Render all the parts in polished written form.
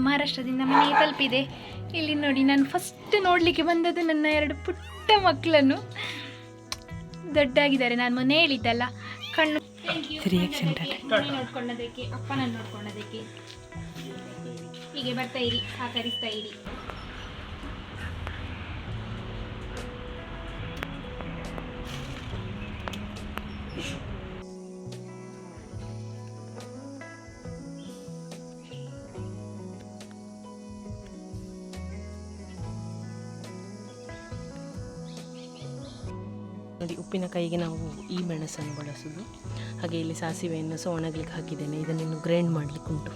ಮಹಾರಾಷ್ಟ್ರದಿಂದ ಮನೆಗೆ ತಲುಪಿದೆ. ಇಲ್ಲಿ ನೋಡಿ, ನಾನು ಫಸ್ಟ್ ನೋಡಲಿಕ್ಕೆ ಬಂದದ್ದು ನನ್ನ 2 ಪುಟ್ಟ ಮಕ್ಕಳನ್ನು. ದೊಡ್ಡಾಗಿದ್ದಾರೆ. ನಾನು ಮೊನ್ನೆ ಹೇಳಿದ್ದಲ್ಲ, ಕಣ್ಣು ನೋಡ್ಕೊಳ್ಳೋದಕ್ಕೆ, ಅಪ್ಪನನ್ನು ನೋಡ್ಕೊಳ್ಳೋದಕ್ಕೆ. ಹೀಗೆ ಬರ್ತಾ ಇರಿ, ಸಹಕರಿಸ್ತಾ ಇರಿ. ನೋಡಿ, ಉಪ್ಪಿನಕಾಯಿಗೆ ನಾವು ಈ ಮೆಣಸನ್ನು ಬಳಸೋದು. ಹಾಗೆ ಇಲ್ಲಿ ಸಾಸಿವೆಯನ್ನು ಸಹ ಒಣಗಲಿಕ್ಕೆ ಹಾಕಿದ್ದೇನೆ. ಇದನ್ನಿನ್ನು ಗ್ರೈಂಡ್ ಮಾಡಲಿಕ್ಕೆ ಉಂಟು.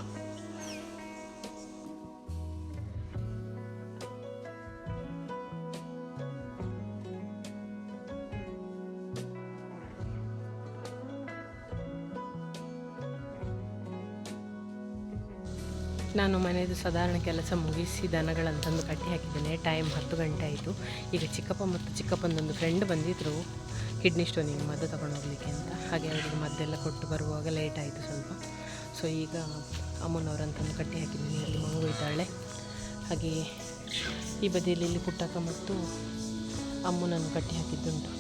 ನಾನು ಮನೆಯದು ಸಾಧಾರಣ ಕೆಲಸ ಮುಗಿಸಿ ದನಗಳನ್ನು ತಂದು ಕಟ್ಟಿ ಹಾಕಿದ್ದೇನೆ. ಟೈಮ್ 10 ಗಂಟೆ ಆಯಿತು. ಈಗ ಚಿಕ್ಕಪ್ಪ ಮತ್ತು ಚಿಕ್ಕಪ್ಪಂದೊಂದು ಫ್ರೆಂಡ್ ಬಂದಿದ್ದರು ಕಿಡ್ನಿ ಸ್ಟೋನಿಗೆ ಮದ್ದು ತಗೊಂಡು ಹೋಗಲಿಕ್ಕೆ ಅಂತ. ಹಾಗೆ ಅವರಿಗೆ ಮದ್ದೆಲ್ಲ ಕೊಟ್ಟು ಬರುವಾಗ ಲೇಟ್ ಆಯಿತು ಸ್ವಲ್ಪ. ಸೊ ಈಗ ಅಮ್ಮನವರಂತಂದು ಕಟ್ಟಿ ಹಾಕಿದ್ದೀನಿ. ಇಲ್ಲಿ ಮಂಗು ಇದ್ದಾಳೆ. ಹಾಗೆ ಈ ಬದಿಯಲ್ಲಿ ಇಲ್ಲಿ ಪುಟ್ಟಕ್ಕ ಮತ್ತು ಅಮ್ಮನನ್ನು ಕಟ್ಟಿ ಹಾಕಿದ್ದುಂಟು.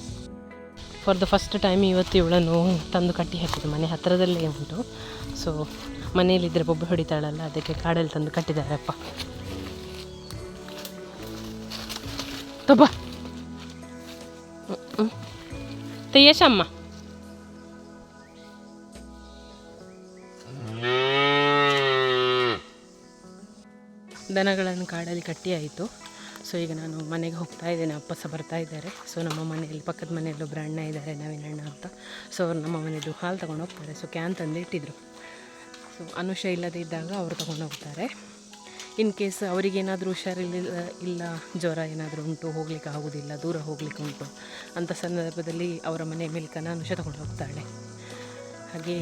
ಫಾರ್ ದ ಫಸ್ಟ್ ಟೈಮ್ ಇವತ್ತು ಇವಳನ್ನು ತಂದು ಕಟ್ಟಿ ಹಾಕಿದ್ದು. ಮನೆ ಹತ್ತಿರದಲ್ಲೇ ಉಂಟು. ಸೊ ಮನೆಯಲ್ಲಿದ್ದರೆ ಬೊಬ್ಬೆ ಹೊಡಿತಾಳಲ್ಲ, ಅದಕ್ಕೆ ಕಾಡಲ್ಲಿ ತಂದು ಕಟ್ಟಿದ್ದಾರೆ ಅಪ್ಪ. ತೊಬ್ಬ ತೆಯ್ಯಶಮ್ಮ. ದನಗಳನ್ನು ಕಾಡಲ್ಲಿ ಕಟ್ಟಿ ಆಯಿತು. ಸೊ ಈಗ ನಾನು ಮನೆಗೆ ಹೋಗ್ತಾ ಇದ್ದೇನೆ. ಅಪ್ಪ ಸಹ ಬರ್ತಾ ಇದ್ದಾರೆ. ಸೊ ನಮ್ಮ ಮನೆಯಲ್ಲಿ ಪಕ್ಕದ ಮನೆಯಲ್ಲಿ ಒಬ್ಬರು ಅಣ್ಣ ಇದ್ದಾರೆ, ನವೀನ್ ಅಣ್ಣ ಅಂತ. ಸೊ ಅವ್ರು ನಮ್ಮ ಮನೆಯದು ಹಾಲು ತೊಗೊಂಡು ಹೋಗ್ತಾರೆ. ಸೊ ಕ್ಯಾನ್ ತಂದು ಇಟ್ಟಿದ್ರು. ಸೊ ಅನುಷ ಇಲ್ಲದೇ ಇದ್ದಾಗ ಅವರು ತೊಗೊಂಡು ಹೋಗ್ತಾರೆ. ಇನ್ ಕೇಸ್ ಅವರಿಗೇನಾದರೂ ಇಲ್ಲ ಜ್ವರ ಏನಾದರೂ ಉಂಟು, ಹೋಗ್ಲಿಕ್ಕೆ ಆಗೋದಿಲ್ಲ, ದೂರ ಹೋಗ್ಲಿಕ್ಕೆ ಉಂಟು ಅಂಥ ಸಂದರ್ಭದಲ್ಲಿ ಅವರ ಮನೆ ಮಿಲ್ಕನ್ನು ಅನುಷ ತೊಗೊಂಡು ಹೋಗ್ತಾಳೆ. ಹಾಗೆ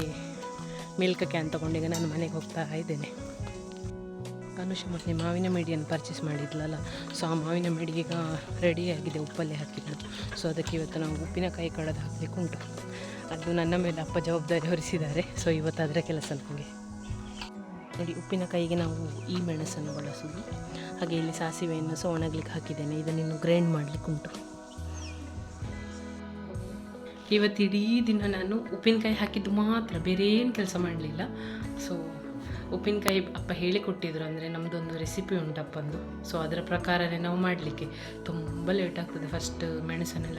ಮಿಲ್ಕ್ ಕ್ಯಾನ್ ತೊಗೊಂಡೀಗ ನಾನು ಮನೆಗೆ ಹೋಗ್ತಾ ಇದ್ದೇನೆ. ಅನುಷ ಮತ್ತು ಮಾವಿನ ಮಿಡಿಯನ್ನು ಪರ್ಚೇಸ್ ಮಾಡಿದ್ಲಲ್ಲ, ಸೊ ಆ ಮಾವಿನ ಮಿಡಿ ಈಗ ರೆಡಿಯಾಗಿದೆ, ಉಪ್ಪಲ್ಲಿ ಹಾಕಿದ್ಳು. ಸೊ ಅದಕ್ಕೆ ಇವತ್ತು ನಾವು ಉಪ್ಪಿನಕಾಯಿ ಕಳೆದು ಹಾಕಲಿಕ್ಕೆ ಉಂಟು. ಅದು ನನ್ನ ಮೇಲೆ ಅಪ್ಪ ಜವಾಬ್ದಾರಿ ಹೊರಿಸಿದ್ದಾರೆ. ಸೊ ಇವತ್ತು ಅದರ ಕೆಲಸ ನಮಗೆ. ನೋಡಿ, ಉಪ್ಪಿನಕಾಯಿಗೆ ನಾವು ಈ ಮೆಣಸನ್ನು ಬಳಸೋದು. ಹಾಗೆ ಇಲ್ಲಿ ಸಾಸಿವೆಯನ್ನು ಸಹ ಒಣಗಲಿಕ್ಕೆ ಹಾಕಿದ್ದೇನೆ. ಇದನ್ನಿನ್ನು ಗ್ರೈಂಡ್ ಮಾಡಲಿಕ್ಕೆ ಉಂಟು. ಇವತ್ತು ಇಡೀ ದಿನ ನಾನು ಉಪ್ಪಿನಕಾಯಿ ಹಾಕಿದ್ದು ಮಾತ್ರ, ಬೇರೆ ಏನು ಕೆಲಸ ಮಾಡಲಿಲ್ಲ. ಸೊ ಉಪ್ಪಿನಕಾಯಿ ಅಪ್ಪ ಹೇಳಿಕೊಟ್ಟಿದ್ರು. ಅಂದರೆ ನಮ್ಮದೊಂದು ರೆಸಿಪಿ ಉಂಟು ಅಪ್ಪಂದು. ಸೊ ಅದರ ಪ್ರಕಾರನೇ ನಾವು ಮಾಡಲಿಕ್ಕೆ ತುಂಬ ಲೇಟ್ ಆಗ್ತದೆ. ಫಸ್ಟ್ ಮೆಣಸನ್ನೆಲ್ಲ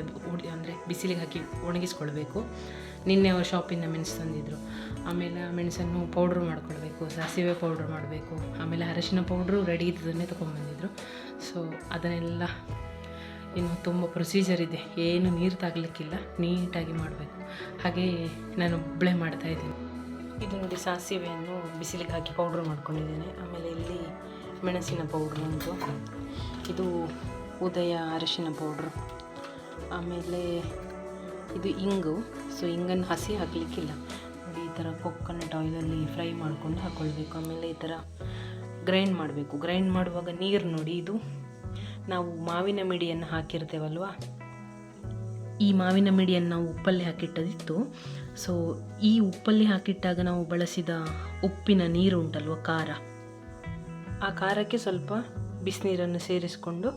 ಅಂದರೆ ಬಿಸಿಲಿಗೆ ಹಾಕಿ ಒಣಗಿಸ್ಕೊಳ್ಬೇಕು. ನಿನ್ನೆ ಅವರು ಶಾಪಿಂದ ಮೆಣಸು ತಂದಿದ್ದರು. ಆಮೇಲೆ ಆ ಮೆಣಸನ್ನು ಪೌಡ್ರ್ ಮಾಡ್ಕೊಳ್ಬೇಕು, ಸಾಸಿವೆ ಪೌಡ್ರ್ ಮಾಡಬೇಕು, ಆಮೇಲೆ ಅರಶಿನ ಪೌಡ್ರು ರೆಡಿ ಇದ್ದದನ್ನೇ ತೊಗೊಂಡ್ಬಂದಿದ್ರು. ಸೊ ಅದನ್ನೆಲ್ಲ ಇನ್ನು ತುಂಬ ಪ್ರೊಸೀಜರ್ ಇದೆ. ಏನು ನೀರು ತಾಗಲಿಕ್ಕಿಲ್ಲ, ನೀಟಾಗಿ ಮಾಡಬೇಕು. ಹಾಗೆ ನಾನು ಒಬ್ಬಳೇ ಮಾಡ್ತಾಯಿದ್ದೀನಿ. ಇದು ನೋಡಿ, ಸಾಸಿವೆಯನ್ನು ಬಿಸಿಲಿಗೆ ಹಾಕಿ ಪೌಡ್ರ್ ಮಾಡ್ಕೊಂಡಿದ್ದೇನೆ. ಆಮೇಲೆ ಇಲ್ಲಿ ಮೆಣಸಿನ ಪೌಡ್ರ್ ಉಂಟು. ಇದು ಉದಯ ಅರಿಶಿನ ಪೌಡ್ರು. ಆಮೇಲೆ ಇದು ಇಂಗು. ಸೊ ಇಂಗನ್ನು ಹಸಿ ಹಾಕಲಿಕ್ಕಿಲ್ಲ. ನೋಡಿ, ಈ ಥರ ಕೊಕೊನಟ್ ಆಯಿಲಲ್ಲಿ ಫ್ರೈ ಮಾಡ್ಕೊಂಡು ಹಾಕ್ಕೊಳ್ಬೇಕು. ಆಮೇಲೆ ಈ ಥರ ಗ್ರೈಂಡ್ ಮಾಡಬೇಕು. ಗ್ರೈಂಡ್ ಮಾಡುವಾಗ ನೀರು ನೋಡಿ, ಇದು ನಾವು ಮಾವಿನ ಮಿಡಿಯನ್ನು ಹಾಕಿರ್ತೇವಲ್ವ, ಈ ಮಾವಿನ ಮಿಡಿಯನ್ನು ನಾವು ಉಪ್ಪಲ್ಲಿ ಹಾಕಿಟ್ಟದಿತ್ತು. ಸೊ ಈ ಉಪ್ಪಲ್ಲಿ ಹಾಕಿಟ್ಟಾಗ ನಾವು ಬಳಸಿದ ಉಪ್ಪಿನ ನೀರು ಉಂಟಲ್ವ, ಖಾರ, ಆ ಖಾರಕ್ಕೆ ಸ್ವಲ್ಪ ಬಿಸಿನೀರನ್ನು ಸೇರಿಸಿಕೊಂಡು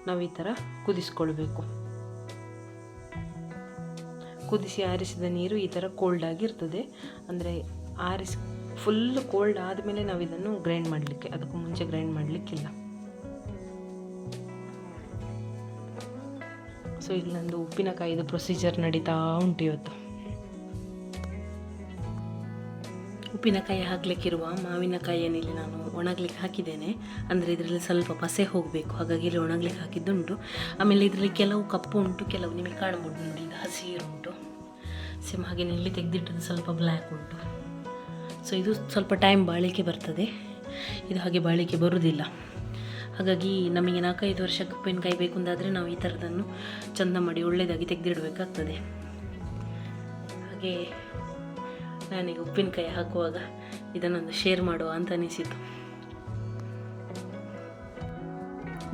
ನಾವು ಈ ಥರ ಕುದಿಸ್ಕೊಳ್ಬೇಕು. ಕುದಿಸಿ ಆರಿಸಿದ ನೀರು ಈ ಥರ ಕೋಲ್ಡ್ ಆಗಿರ್ತದೆ. ಅಂದರೆ ಫುಲ್ ಕೋಲ್ಡ್ ಆದಮೇಲೆ ನಾವು ಇದನ್ನು ಗ್ರೈಂಡ್ ಮಾಡಲಿಕ್ಕೆ, ಅದಕ್ಕೂ ಮುಂಚೆ ಗ್ರೈಂಡ್ ಮಾಡಲಿಕ್ಕಿಲ್ಲ. ಸೊ ಇಲ್ಲಿ ನಂದು ಉಪ್ಪಿನಕಾಯಿದು ಪ್ರೊಸೀಜರ್ ನಡೀತಾ ಉಂಟು ಇವತ್ತು. ಉಪ್ಪಿನಕಾಯಿ ಹಾಕಲಿಕ್ಕಿರುವ ಮಾವಿನಕಾಯಿಯನ್ನು ಇಲ್ಲಿ ನಾನು ಒಣಗಲಿಕ್ಕೆ ಹಾಕಿದ್ದೇನೆ. ಅಂದರೆ ಇದರಲ್ಲಿ ಸ್ವಲ್ಪ ಪಸೆ ಹೋಗಬೇಕು, ಹಾಗಾಗಿ ಇಲ್ಲಿ ಒಣಗಲಿಕ್ಕೆ ಹಾಕಿದ್ದುಂಟು. ಆಮೇಲೆ ಇದರಲ್ಲಿ ಕೆಲವು ಕಪ್ಪು ಉಂಟು, ಕೆಲವು ನಿಮಗೆ ಕಾಣ್ಬೋದು ನೋಡಿ, ಇದು ಹಸಿರು ಉಂಟು. ಸೇಮ್ ಹಾಗೆ ಇಲ್ಲಿ ತೆಗೆದಿಟ್ಟದ್ದು ಸ್ವಲ್ಪ ಬ್ಲ್ಯಾಕ್ ಉಂಟು. ಸೊ ಇದು ಸ್ವಲ್ಪ ಟೈಮ್ ಬಾಳಿಕೆ ಬರ್ತದೆ, ಇದು ಹಾಗೆ ಬಾಳಿಕೆ ಬರುವುದಿಲ್ಲ. ಹಾಗಾಗಿ ನಮಗೆ 4-5 ವರ್ಷಕ್ಕೆ ಉಪ್ಪಿನಕಾಯಿ ಬೇಕು ಅಂತಾದರೆ ನಾವು ಈ ಥರದನ್ನು ಚಂದ ಮಾಡಿ ಒಳ್ಳೆಯದಾಗಿ ತೆಗೆದಿಡಬೇಕಾಗ್ತದೆ. ಹಾಗೆ ನಾನೀಗ ಉಪ್ಪಿನಕಾಯಿ ಹಾಕುವಾಗ ಇದನ್ನೊಂದು ಶೇರ್ ಮಾಡುವ ಅಂತ ಅನಿಸಿತು.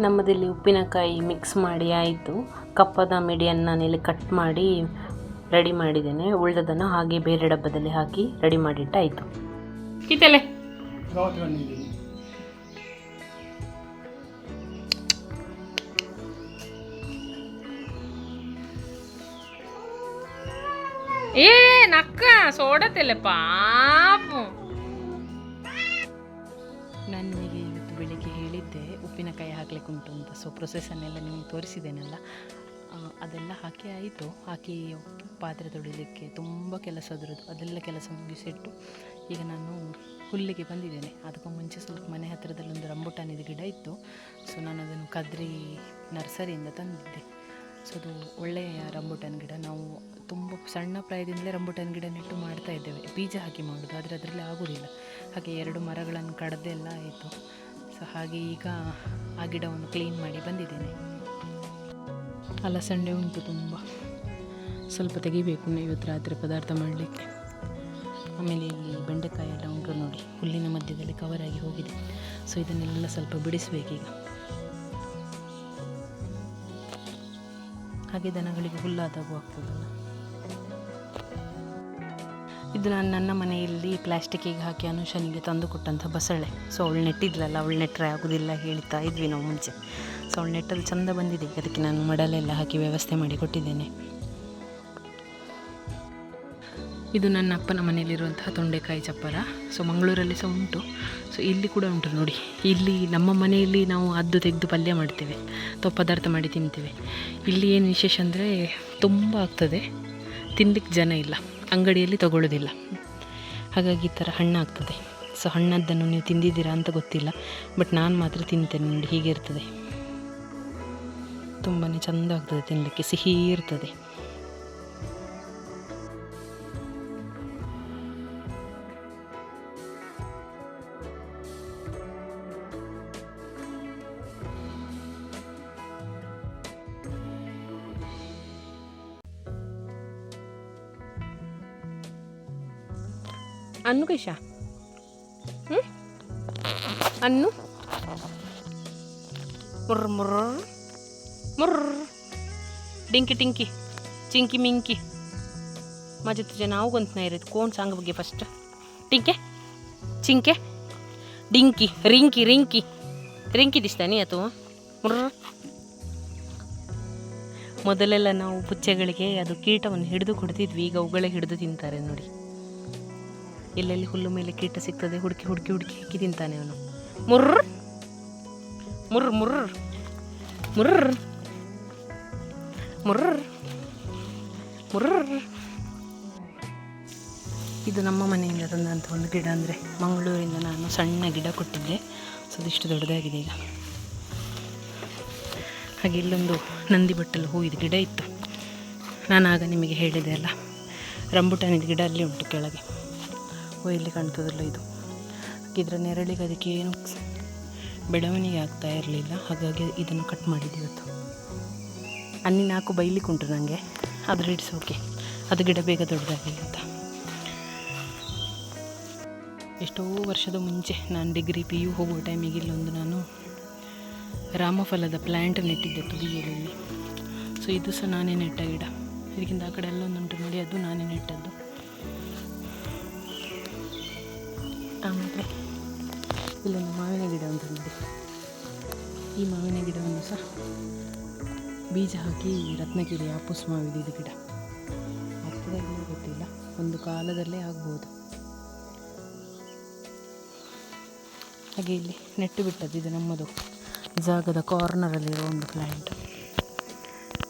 ನಮ್ಮದಲ್ಲಿ ಉಪ್ಪಿನಕಾಯಿ ಮಿಕ್ಸ್ ಮಾಡಿ ಆಯಿತು. ಕಪ್ಪದ ಮಿಡಿಯನ್ನು ನಾನಿಲ್ಲಿ ಕಟ್ ಮಾಡಿ ರೆಡಿ ಮಾಡಿದ್ದೇನೆ. ಉಳಿದದನ್ನು ಹಾಗೆ ಬೇರೆ ಡಬ್ಬದಲ್ಲಿ ಹಾಕಿ ರೆಡಿ ಮಾಡಿಟ್ಟಾಯಿತು. ಕಿತ್ತಲೆ ಏ ನಕ್ಕ ಸೋಡತೆಲ್ಲ ಪಾಪು. ನಾನು ನಿಮಗೆ ಇವತ್ತು ಬೆಳಿಗ್ಗೆ ಹೇಳಿದ್ದೆ ಉಪ್ಪಿನಕಾಯಿ ಹಾಕ್ಲಿಕ್ಕೆ ಉಂಟು ಅಂತ. ಸೊ ಪ್ರೊಸೆಸನ್ನೆಲ್ಲ ನಿಮಗೆ ತೋರಿಸಿದ್ದೇನಲ್ಲ, ಅದೆಲ್ಲ ಹಾಕಿ ಆಯಿತು. ಹಾಕಿ ಪಾತ್ರೆ ತೊಳಿಲಿಕ್ಕೆ ತುಂಬ ಕೆಲಸ ಅದರದ್ದು, ಅದೆಲ್ಲ ಕೆಲಸ ಮುಗಿಸಿಟ್ಟು ಈಗ ನಾನು ಹುಲ್ಲಿಗೆ ಬಂದಿದ್ದೇನೆ. ಅದಕ್ಕೂ ಮುಂಚೆ ಸ್ವಲ್ಪ ಮನೆ ಹತ್ತಿರದಲ್ಲಿ ಒಂದು ರಂಬುಟಾನಿದ ಗಿಡ ಇತ್ತು. ಸೊ ನಾನು ಅದನ್ನು ಕದ್ರಿ ನರ್ಸರಿಯಿಂದ ತಂದಿದ್ದೆ. ಸೊ ಅದು ಒಳ್ಳೆಯ ರಂಬುಟಾನ್ ಗಿಡ. ನಾವು ತುಂಬ ಸಣ್ಣ ಪ್ರಾಯದಿಂದಲೇ ರಂಬುಟಾನ್ ಗಿಡ ನೆಟ್ಟು ಮಾಡ್ತಾ ಇದ್ದೇವೆ, ಬೀಜ ಹಾಕಿ ಮಾಡೋದು, ಆದರೆ ಅದರಲ್ಲಿ ಆಗೋದಿಲ್ಲ. ಹಾಗೆ 2 ಮರಗಳನ್ನು ಕಡ್ದೆಲ್ಲ ಆಯಿತು. ಸೊ ಹಾಗೆ ಈಗ ಆ ಗಿಡವನ್ನು ಕ್ಲೀನ್ ಮಾಡಿ ಬಂದಿದ್ದೇನೆ. ಅಲಸಂಡೆ ಉಂಟು ತುಂಬ, ಸ್ವಲ್ಪ ತೆಗಿಬೇಕು ಇವತ್ತು ರಾತ್ರಿ ಪದಾರ್ಥ ಮಾಡಲಿಕ್ಕೆ. ಆಮೇಲೆ ಇಲ್ಲಿ ಬೆಂಡೆಕಾಯಿ ಎಲ್ಲ ಉಂಟು ನೋಡಿ, ಹುಲ್ಲಿನ ಮಧ್ಯದಲ್ಲಿ ಕವರಾಗಿ ಹೋಗಿದೆ. ಸೊ ಇದನ್ನೆಲ್ಲ ಸ್ವಲ್ಪ ಬಿಡಿಸಬೇಕೀಗ. ಹಾಗೆ ದನಗಳಿಗೆ ಹುಲ್ಲಾದಾಗೂ ಆಗ್ತದಲ್ಲ. ಇದು ನಾನು ನನ್ನ ಮನೆಯಲ್ಲಿ ಪ್ಲಾಸ್ಟಿಕ್ಕಿಗೆ ಹಾಕಿ ಅನುಷನಿಗೆ ತಂದು ಕೊಟ್ಟಂಥ ಬಸಳೆ. ಸೊ ಅವಳು ನೆಟ್ಟಿದ್ಲಲ್ಲ, ಅವಳು ನೆಟ್ಟರೆ ಆಗೋದಿಲ್ಲ ಹೇಳ್ತಾ ಇದ್ವಿ ನಾವು ಮುಂಚೆ. ಸೊ ಅವಳು ನೆಟ್ಟಲ್ಲಿ ಚೆಂದ ಬಂದಿದೆ. ಅದಕ್ಕೆ ನಾನು ಮಡಲೆಲ್ಲ ಹಾಕಿ ವ್ಯವಸ್ಥೆ ಮಾಡಿ ಕೊಟ್ಟಿದ್ದೇನೆ. ಇದು ನನ್ನ ಅಪ್ಪನ ಮನೆಯಲ್ಲಿರುವಂತಹ ತೊಂಡೆಕಾಯಿ ಚಪ್ಪರ. ಸೊ ಮಂಗಳೂರಲ್ಲಿ ಸಹ ಉಂಟು. ಸೊ ಇಲ್ಲಿ ಕೂಡ ಉಂಟು ನೋಡಿ. ಇಲ್ಲಿ ನಮ್ಮ ಮನೆಯಲ್ಲಿ ನಾವು ಅದ್ದು ತೆಗೆದು ಪಲ್ಯ ಮಾಡ್ತೇವೆ ಅಥವಾ ಪದಾರ್ಥ ಮಾಡಿ ತಿಂತೇವೆ. ಇಲ್ಲಿ ಏನು ವಿಶೇಷ ಅಂದರೆ ತುಂಬ ಆಗ್ತದೆ, ತಿನ್ನಲಿಕ್ಕೆ ಜನ ಇಲ್ಲ, ಅಂಗಡಿಯಲ್ಲಿ ತಗೊಳ್ಳೋದಿಲ್ಲ. ಹಾಗಾಗಿ ಈ ಥರ ಹಣ್ಣಾಗ್ತದೆ. ಸೊ ಹಣ್ಣದ್ದನ್ನು ನೀವು ತಿಂದಿದ್ದೀರಾ ಅಂತ ಗೊತ್ತಿಲ್ಲ, ಬಟ್ ನಾನು ಮಾತ್ರ ತಿಂತೇನೆ ನೋಡಿ. ಹೀಗೆ ಇರ್ತದೆ, ತುಂಬಾ ಚೆಂದ ಆಗ್ತದೆ ತಿನ್ನಲಿಕ್ಕೆ, ಸಿಹಿ ಇರ್ತದೆ. ಅನ್ನು ಕೈಶ ಅನ್ನು ಮುರ್ರ ಮುರ್ರ ಮುರ್ರ ಡಿಂಕಿ ಟಿಂಕಿ ಚಿಂಕಿ ಮಿಂಕಿ माझे तुझे नाव कोणतं नाही रे, कोण सांग बघे फस्ट. टिंके चिंके ಡಿಂಕಿ ರಿಂಕಿ ರಿಂಕಿ ರಿಂಕಿ ದಿಸ್ತಾನೆ ಅದು ಮುರ್ರ. ಮೊದಲೆಲ್ಲ ನಾವು ಪುಚ್ಚೆಗಳಿಗೆ ಅದು ಕೀಟವನ್ನು ಹಿಡಿದು ಕೊಡ್ತಿದ್ವಿ, ಈಗ ಅವುಗಳೇ ಹಿಡಿದು ತಿಂತಾರೆ ನೋಡಿ. ಎಲ್ಲೆಲ್ಲಿ ಹುಲ್ಲು ಮೇಲೆ ಕೀಟ ಸಿಗ್ತದೆ ಹುಡುಕಿ ಹುಡುಕಿ ಹುಡುಕಿ ಹಾಕಿ ತಿಂತಾನೆ ಅವನು. ಮುರ್ರ ಮುರ್ರ ಮುರ್ರ ಮುರ್ರ ಮುರ್ರ ಮುರ್ರ. ಇದು ನಮ್ಮ ಮನೆಯಿಂದ ತಂದಂಥ ಒಂದು ಗಿಡ, ಅಂದರೆ ಮಂಗಳೂರಿಂದ ನಾನು ಸಣ್ಣ ಗಿಡ ಕೊಟ್ಟಿದ್ದೆ. ಸೊ ಅದಿಷ್ಟು ದೊಡ್ಡದಾಗಿದೆ ಈಗ. ಹಾಗೆ ಇಲ್ಲೊಂದು ನಂದಿ ಬಟ್ಟಲು ಹೂವಿದ ಗಿಡ ಇತ್ತು, ನಾನು ಆಗ ನಿಮಗೆ ಹೇಳಿದೆ ಅಲ್ಲ. ರಂಬುಟಾನಿದ ಗಿಡ ಅಲ್ಲಿ ಉಂಟು ಕೆಳಗೆ, ಇಲ್ಲಿ ಕಾಣ್ತದಲ್ಲ ಇದು. ಇದರ ನೆರಳಿಗೆ ಅದಕ್ಕೆ ಏನು ಬೆಳವಣಿಗೆ ಆಗ್ತಾ ಇರಲಿಲ್ಲ, ಹಾಗಾಗಿ ಇದನ್ನು ಕಟ್ ಮಾಡಿದ್ದು ಇವತ್ತು. ಅನ್ನಿ 4 ಬೈಲಿಕ್ಕೆ ಉಂಟು ನನಗೆ, ಅದ್ರ ಇಡ್ಸೋಕೆ. ಅದು ಗಿಡ ಬೇಗ ದೊಡ್ಡದಾಗಲಿ ಅಂತ. ಎಷ್ಟೋ ವರ್ಷದ ಮುಂಚೆ ನಾನು ಡಿಗ್ರಿ PU ಹೋಗುವ ಟೈಮಿಗೆ ಇಲ್ಲೊಂದು ನಾನು ರಾಮಫಲದ ಪ್ಲ್ಯಾಂಟ್ ನೆಟ್ಟಿದ್ದೆ ತುದಿಯಲ್ಲಿ. ಸೊ ಇದು ಸಹ ನಾನೇ ನೆಟ್ಟ ಗಿಡ. ಇದಕ್ಕಿಂತ ಆ ಕಡೆ ಎಲ್ಲ ಒಂದುಂಟು ನೋಡಿ, ಅದು ನಾನೇ ನೆಟ್ಟದ್ದು. ಆಮೇಲೆ ಇಲ್ಲೊಂದು ಮಾವಿನ ಗಿಡ ಉಂಟು ನೋಡಿ. ಈ ಮಾವಿನ ಗಿಡವನ್ನು ಸಹ ಬೀಜ ಹಾಕಿ ರತ್ನಗಿರಿ ಆಪೂಸ್ ಮಾವಿದ ಇದು ಗಿಡ ಆಗ್ತದಾಗಲೂ ಗೊತ್ತಿಲ್ಲ, ಒಂದು ಕಾಲದಲ್ಲೇ ಆಗ್ಬೋದು. ಹಾಗೆ ಇಲ್ಲಿ ನೆಟ್ಟು ಬಿಟ್ಟದ್ದು, ಇದು ನಮ್ಮದು ಜಾಗದ ಕಾರ್ನರಲ್ಲಿರೋ ಒಂದು ಪ್ಲ್ಯಾಂಟ್.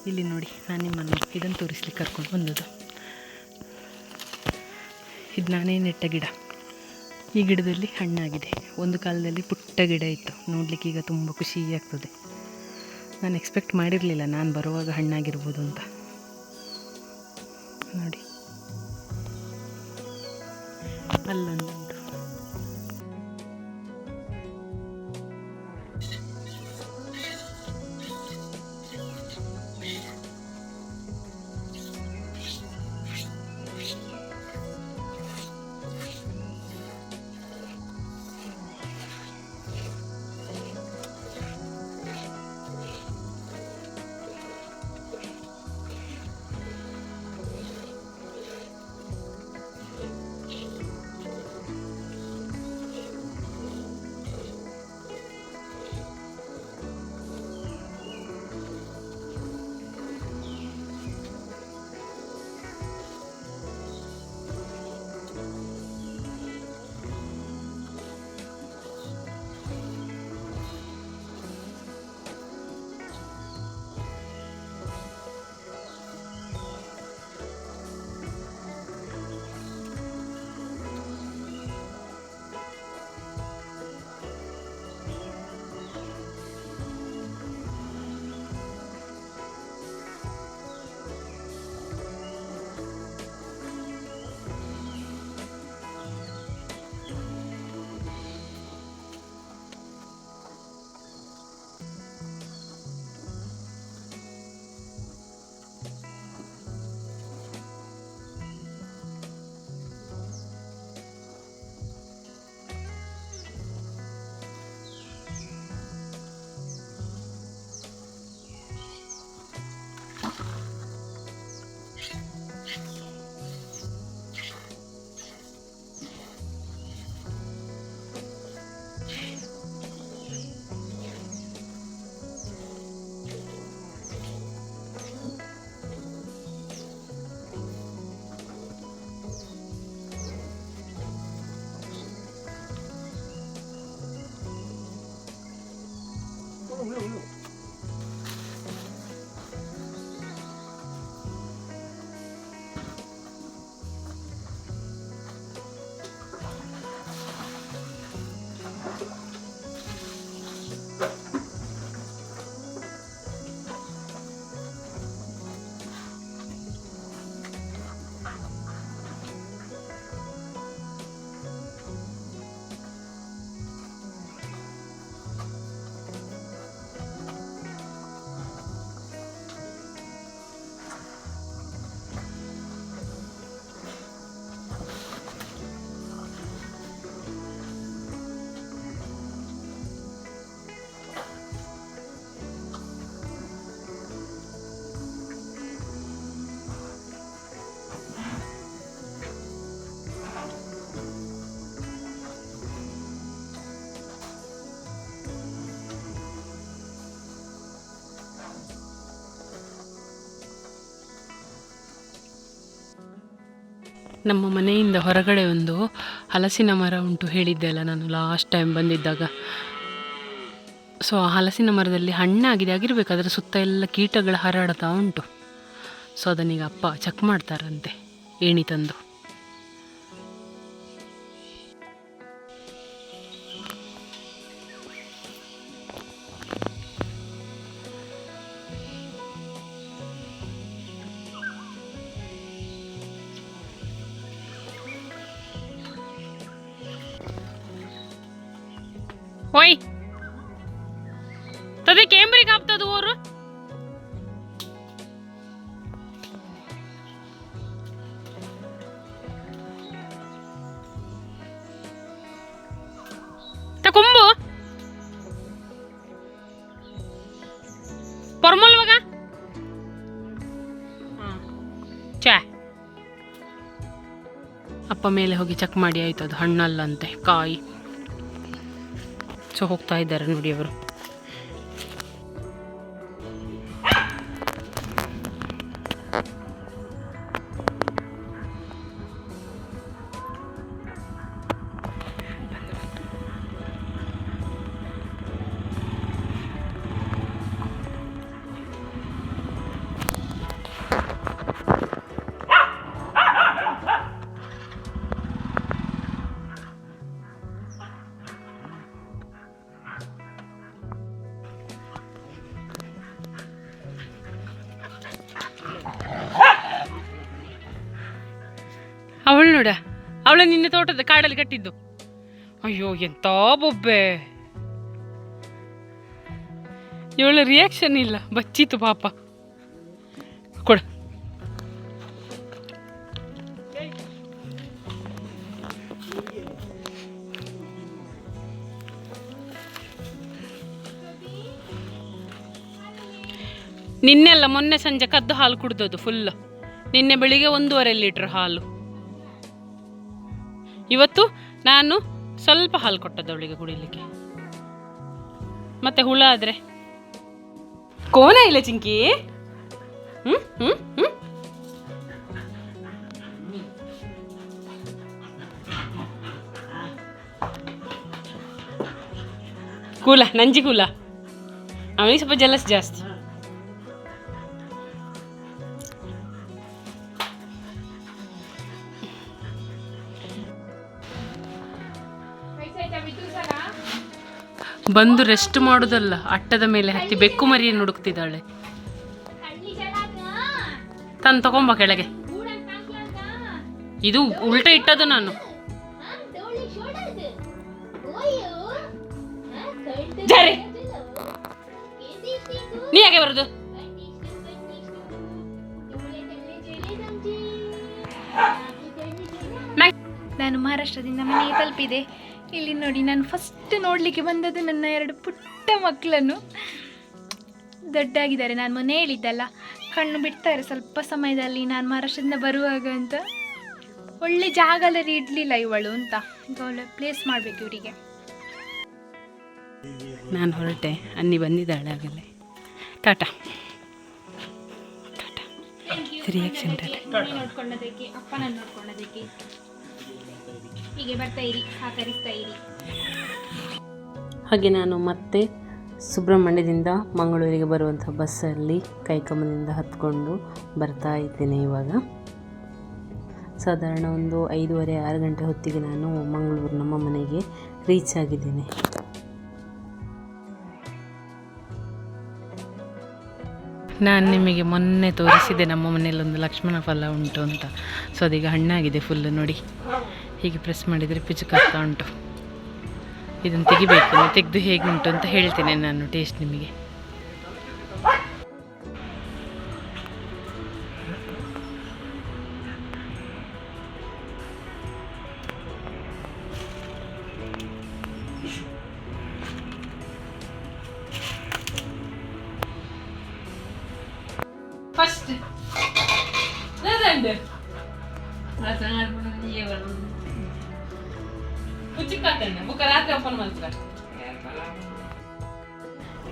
ಇಲ್ಲಿ ನೋಡಿ, ನಾನು ನಿಮ್ಮನ್ನು ಇದನ್ನು ತೋರಿಸ್ಲಿಕ್ಕೆ ಕರ್ಕೊಂಡು ಬಂದದ್ದು. ಇದು ನಾನೇ ನೆಟ್ಟ ಗಿಡ. ಈ ಗಿಡದಲ್ಲಿ ಹಣ್ಣಾಗಿದೆ. ಒಂದು ಕಾಲದಲ್ಲಿ ಪುಟ್ಟ ಗಿಡ ಇತ್ತು, ನೋಡಲಿಕ್ಕೆ ಈಗ ತುಂಬ ಖುಷಿ ಆಗ್ತದೆ. ನಾನು ಎಕ್ಸ್ಪೆಕ್ಟ್ ಮಾಡಿರಲಿಲ್ಲ ನಾನು ಬರುವಾಗ ಹಣ್ಣಾಗಿರ್ಬೋದು ಅಂತ. ನೋಡಿ ಅಲ್ಲೊಂದು ನಮ್ಮ ಮನೆಯಿಂದ ಹೊರಗಡೆ ಒಂದು ಹಲಸಿನ ಮರ ಉಂಟು ಹೇಳಿದ್ದೆ ಅಲ್ಲ ನಾನು ಲಾಸ್ಟ್ ಟೈಮ್ ಬಂದಿದ್ದಾಗ. ಸೊ ಆ ಹಲಸಿನ ಮರದಲ್ಲಿ ಹಣ್ಣಾಗಿದೆ ಆಗಿರಬೇಕು, ಅದರ ಸುತ್ತ ಎಲ್ಲ ಕೀಟಗಳು ಹರಡ್ತಾ ಉಂಟು. ಸೊ ಅದನ್ನೀಗ ಅಪ್ಪ ಚೆಕ್ ಮಾಡ್ತಾರಂತೆ ಏಣಿ ತಂದು. ಓಯ್ ತದೆ ಕೇಂಬ್ರಿಗೆ ಹಾಕ್ತದ ಊರು ತಕೊಂಬು ಪರ್ಮಲ್ ಮಗ ಚಾ. ಅಪ್ಪ ಮೇಲೆ ಹೋಗಿ ಚೆಕ್ ಮಾಡಿ ಆಯ್ತು, ಅದು ಹಣ್ಣಲ್ಲಂತೆ, ಕಾಯಿ. ಸೊ ಹೋಗ್ತಾ ಇದ್ದಾರೆ ನೋಡಿ ಅವರು. ಅವಳು ನೋಡ, ಅವಳು ನಿನ್ನೆ ತೋಟದ ಕಾಡಲ್ಲಿ ಕಟ್ಟಿದ್ದು. ಅಯ್ಯೋ ಎಂತ ಬೊಬ್ಬೆ, ಇವಳ ರಿಯಾಕ್ಷನ್ ಇಲ್ಲ, ಬಚ್ಚಿತು ಪಾಪ. ಕೊಡ. ನಿನ್ನೆಲ್ಲ ಮೊನ್ನೆ ಸಂಜೆ ಕದ್ದು ಹಾಲು ಕುಡ್ದದ್ದು ಫುಲ್. ನಿನ್ನೆ ಬೆಳಿಗ್ಗೆ 1.5 ಲೀಟರ್ ಹಾಲು. ಇವತ್ತು ನಾನು ಸ್ವಲ್ಪ ಹಾಲು ಕೊಟ್ಟದ್ದು ಅವಳಿಗೆ ಕುಡಿಲಿಕ್ಕೆ. ಮತ್ತೆ ಹುಳ ಆದ್ರೆ ಕೋನ ಇಲ್ಲ ಚಿಂಕಿ. ಕೂಲ, ನಂಜಿ ಕೂಲ. ಅವನಿಗೆ ಸ್ವಲ್ಪ ಜಲಸ್ ಜಾಸ್ತಿ. ಬಂದು ರೆಸ್ಟ್ ಮಾಡೋದಲ್ಲ, ಅಟ್ಟದ ಮೇಲೆ ಹತ್ತಿ ಬೆಕ್ಕು ಮರಿಯನ್ನು ಹುಡುಕ್ತಿದ್ದಾಳೆ. ತಂದು ತಗೊಂಬ ಕೆಳಗೆ. ಇದು ಉಲ್ಟ ಇಟ್ಟದು ನಾನು. ಜಾರಿ ನೀ ಯಾಕೆ ಬರುದು? ನಾನು ಮಹಾರಾಷ್ಟ್ರದಿಂದ ಮನೆಗೆ ತಲುಪಿದೆ. ಇಲ್ಲಿ ನೋಡಿ, ನಾನು ಫಸ್ಟ್ ನೋಡಲಿಕ್ಕೆ ಬಂದದ್ದು ನನ್ನ 2 ಪುಟ್ಟ ಮಕ್ಕಳನ್ನು. ದೊಡ್ಡಾಗಿದ್ದಾರೆ. ನಾನು ಮೊನ್ನೆ ಹೇಳಿದ್ದಲ್ಲ, ಕಣ್ಣು ಬಿಡ್ತಾರೆ ಸ್ವಲ್ಪ ಸಮಯದಲ್ಲಿ ನಾನು ಮಹಾರಾಷ್ಟ್ರದಿಂದ ಬರುವಾಗ ಅಂತ. ಒಳ್ಳೆ ಜಾಗದಲ್ಲಿ ಇಡಲಿಲ್ಲ ಇವಳು ಅಂತ. ಈಗ ಒಳ್ಳೆ ಪ್ಲೇಸ್ ಮಾಡಬೇಕು ಇವರಿಗೆ. ನಾನು ಹೊರಟೆ, ಅನ್ನಿ ಬಂದಿದ್ದಾಳೆ ಆಗಲೇ. ಟಾಟಾ ಟಾಟಾ. ರಿಯಾಕ್ಷನ್ ನೋಡ್ಕೊಳ್ಳೋದಕ್ಕೆ, ಅಪ್ಪನ ನೋಡ್ಕೊಳ್ಳೋದಕ್ಕೆ ಹೀಗೆ ಬರ್ತಾ ಇರಿ, ಸಹಕರಿಸ್ತಾ ಇರಿ. ಹಾಗೆ ನಾನು ಮತ್ತೆ ಸುಬ್ರಹ್ಮಣ್ಯದಿಂದ ಮಂಗಳೂರಿಗೆ ಬರುವಂಥ ಬಸ್ಸಲ್ಲಿ ಕೈಕಮ್ಮದಿಂದ ಹತ್ಕೊಂಡು ಬರ್ತಾ ಇದ್ದೇನೆ. ಇವಾಗ ಸಾಧಾರಣ ಒಂದು 5:30-6 ಗಂಟೆ ಹೊತ್ತಿಗೆ ನಾನು ಮಂಗಳೂರು ನಮ್ಮ ಮನೆಗೆ ರೀಚ್ ಆಗಿದ್ದೇನೆ. ನಾನು ನಿಮಗೆ ಮೊನ್ನೆ ತೋರಿಸಿದೆ ನಮ್ಮ ಮನೆಯಲ್ಲಿ ಒಂದು ಲಕ್ಷ್ಮಣ ಫಲ ಉಂಟು ಅಂತ. ಸೊ ಅದೀಗ ಹಣ್ಣಾಗಿದೆ ಫುಲ್ ನೋಡಿ. ಹೀಗೆ ಪ್ರೆಸ್ ಮಾಡಿದರೆ ಪಿಚುಕಾಗ್ತಾ ಉಂಟು. ಇದನ್ನು ತೆಗಿಬೇಕು, ತೆಗೆದು ಹೇಗೆ ಉಂಟು ಅಂತ ಹೇಳ್ತೇನೆ ನಾನು ಟೇಸ್ಟ್ ನಿಮಗೆ. ಫಸ್ಟ್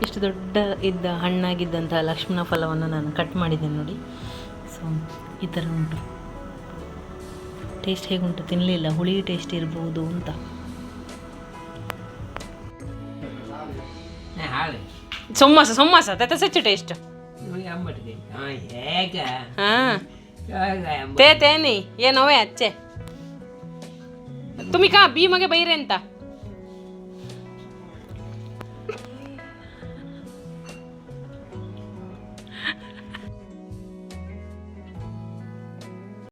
ಇಷ್ಟು ದೊಡ್ಡ ಇದ್ದ ಹಣ್ಣಾಗಿದ್ದಂಥ ಲಕ್ಷ್ಮಣ ಫಲವನ್ನು ನಾನು ಕಟ್ ಮಾಡಿದ್ದೇನೆ ನೋಡಿ. ಸೊ ಈ ಥರ ಉಂಟು. ಟೇಸ್ಟ್ ಹೇಗುಂಟು ತಿನ್ನಲಿಲ್ಲ, ಹುಳಿ ಟೇಸ್ಟ್ ಇರ್ಬೋದು ಅಂತ. ಸೊಮ್ಮಸ ತತ ಸಚ್ಚು ಟೇಸ್ಟ್ ಹಾಂ ತೇನಿ ಏನೋವೆ ಅಚ್ಚೆ ತುಮಿ ಕಾ ಬಿ ಮಗೆ ಬೈರೆ ಅಂತ